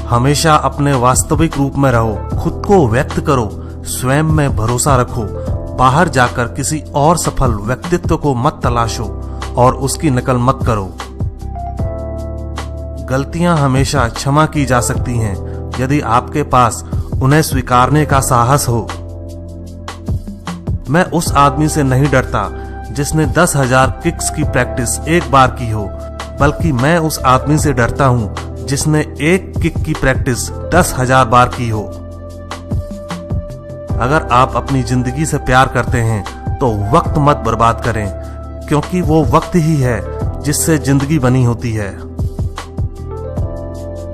हमेशा अपने वास्तविक रूप में रहो, खुद को व्यक्त करो, स्वयं में भरोसा रखो। बाहर जाकर किसी और सफल व्यक्तित्व को मत तलाशो और उसकी नकल मत करो। गलतियां हमेशा क्षमा की जा सकती हैं यदि आपके पास उन्हें स्वीकारने का साहस हो। मैं उस आदमी से नहीं डरता जिसने 10,000 किक्स की प्रैक्टिस एक बार की हो, बल्कि मैं उस आदमी से डरता हूं जिसने एक किक की प्रैक्टिस 10,000 बार की हो। अगर आप अपनी जिंदगी से प्यार करते हैं तो वक्त मत बर्बाद करें, क्योंकि वो वक्त ही है जिससे जिंदगी बनी होती है।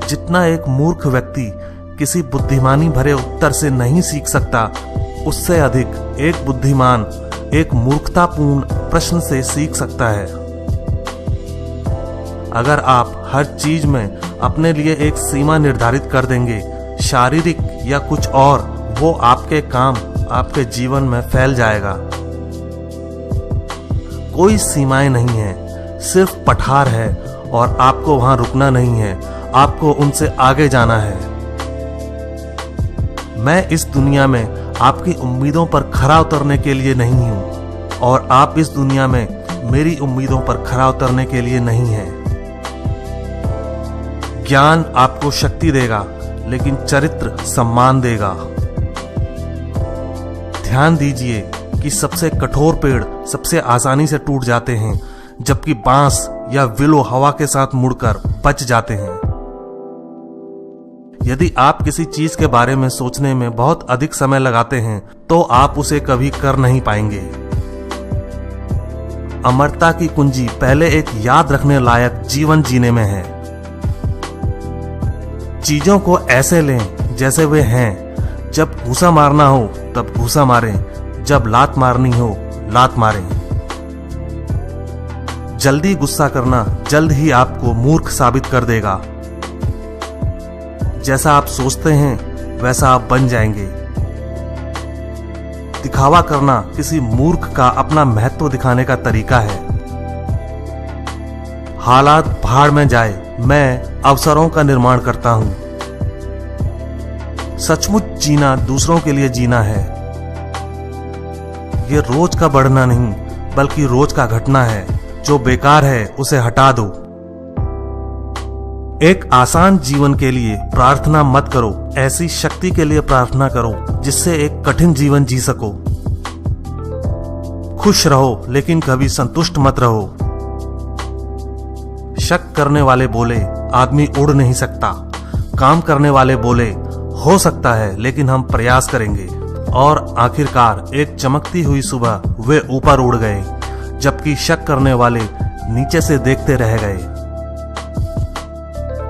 जितना एक मूर्ख व्यक्ति किसी बुद्धिमानी भरे उत्तर से नहीं सीख सकता, उससे अधिक एक बुद्धिमान एक मूर्खतापूर्ण प्रश्न से सीख सकता है। अगर आप हर चीज में अपने लिए एक सीमा निर्धारित कर देंगे, शारीरिक या कुछ और, वो आपके काम आपके जीवन में फैल जाएगा। कोई सीमाएं नहीं है, सिर्फ पठार है और आपको वहां रुकना नहीं है, आपको उनसे आगे जाना है। मैं इस दुनिया में आपकी उम्मीदों पर खरा उतरने के लिए नहीं हूं और आप इस दुनिया में मेरी उम्मीदों पर खरा उतरने के लिए नहीं हैं। ज्ञान आपको शक्ति देगा, लेकिन चरित्र सम्मान देगा। ध्यान दीजिए कि सबसे कठोर पेड़ सबसे आसानी से टूट जाते हैं, जबकि बांस या विलो हवा के साथ मुड़कर बच जाते हैं। यदि आप किसी चीज के बारे में सोचने में बहुत अधिक समय लगाते हैं तो आप उसे कभी कर नहीं पाएंगे। अमरता की कुंजी पहले एक याद रखने लायक जीवन जीने में है। चीजों को ऐसे लें जैसे वे हैं। जब घूसा मारना हो तब घूसा मारें, जब लात मारनी हो लात मारें। जल्दी गुस्सा करना जल्द ही आपको मूर्ख साबित कर देगा। जैसा आप सोचते हैं वैसा आप बन जाएंगे। दिखावा करना किसी मूर्ख का अपना महत्व दिखाने का तरीका है। हालात भाड़ में जाए, मैं अवसरों का निर्माण करता हूं। सचमुच जीना दूसरों के लिए जीना है। यह रोज का बढ़ना नहीं, बल्कि रोज का घटना है। जो बेकार है उसे हटा दो। एक आसान जीवन के लिए प्रार्थना मत करो, ऐसी शक्ति के लिए प्रार्थना करो जिससे एक कठिन जीवन जी सको। खुश रहो, लेकिन कभी संतुष्ट मत रहो। शक करने वाले बोले आदमी उड़ नहीं सकता। काम करने वाले बोले हो सकता है, लेकिन हम प्रयास करेंगे। और आखिरकार एक चमकती हुई सुबह वे ऊपर उड़ गए, जबकि शक करने वाले नीचे से देखते रह गए।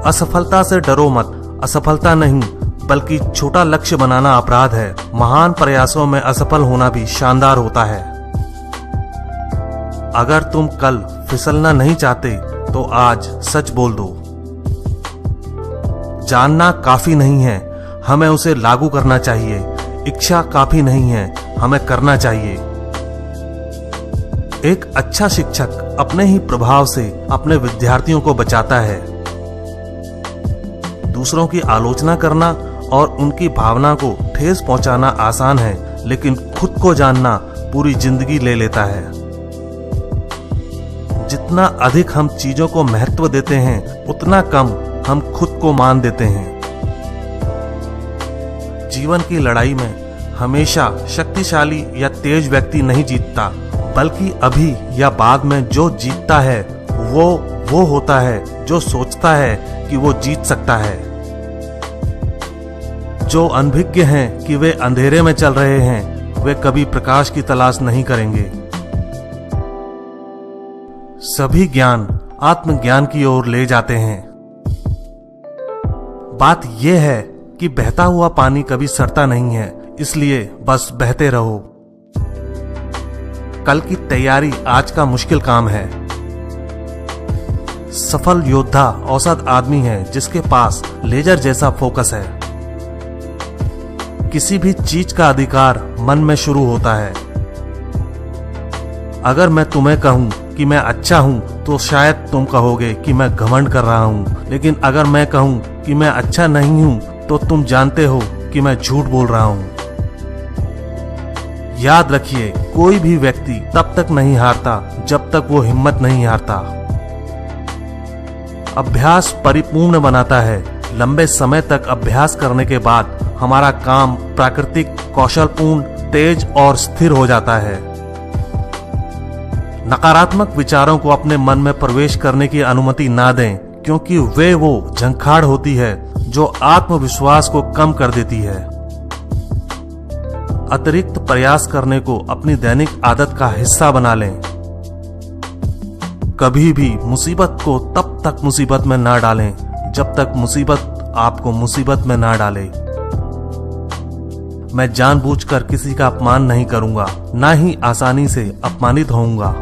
असफलता से डरो मत। असफलता नहीं, बल्कि छोटा लक्ष्य बनाना अपराध है। महान प्रयासों में असफल होना भी शानदार होता है। अगर तुम कल फिसलना नहीं चाहते तो आज सच बोल दो। जानना काफी नहीं है, हमें उसे लागू करना चाहिए। इच्छा काफी नहीं है, हमें करना चाहिए। एक अच्छा शिक्षक अपने ही प्रभाव से अपने विद्यार्थियों को बचाता है। दूसरों की आलोचना करना और उनकी भावना को ठेस पहुंचाना आसान है, लेकिन खुद को जानना पूरी जिंदगी ले लेता है। जितना अधिक हम चीजों को महत्व देते हैं, उतना कम हम खुद को मान देते हैं। जीवन की लड़ाई में हमेशा शक्तिशाली या तेज व्यक्ति नहीं जीतता, बल्कि अभी या बाद में जो जीतता है वो होता है जो सोचता है कि वो जीत सकता है। जो अनभिज्ञ हैं कि वे अंधेरे में चल रहे हैं, वे कभी प्रकाश की तलाश नहीं करेंगे। सभी ज्ञान आत्मज्ञान की ओर ले जाते हैं। बात यह है कि बहता हुआ पानी कभी सड़ता नहीं है, इसलिए बस बहते रहो। कल की तैयारी आज का मुश्किल काम है। सफल योद्धा औसत आदमी है जिसके पास लेजर जैसा फोकस है। किसी भी चीज का अधिकार मन में शुरू होता है। अगर मैं तुम्हें कहूं कि मैं अच्छा हूँ तो शायद तुम कहोगे कि मैं घमंड कर रहा हूँ, लेकिन अगर मैं कहूँ कि मैं अच्छा नहीं हूँ तो तुम जानते हो कि मैं झूठ बोल रहा हूँ। याद रखिए, कोई भी व्यक्ति तब तक नहीं हारता जब तक वो हिम्मत नहीं हारता। अभ्यास परिपूर्ण बनाता है। लंबे समय तक अभ्यास करने के बाद हमारा काम प्राकृतिक, कौशलपूर्ण, तेज और स्थिर हो जाता है। नकारात्मक विचारों को अपने मन में प्रवेश करने की अनुमति ना दें, क्योंकि वे वो झंखाड़ होती है जो आत्मविश्वास को कम कर देती है। अतिरिक्त प्रयास करने को अपनी दैनिक आदत का हिस्सा बना लें। कभी भी मुसीबत को तब तक मुसीबत में ना डालें जब तक मुसीबत आपको मुसीबत में ना डाले। मैं जानबूझकर किसी का अपमान नहीं करूंगा, ना ही आसानी से अपमानित होऊंगा।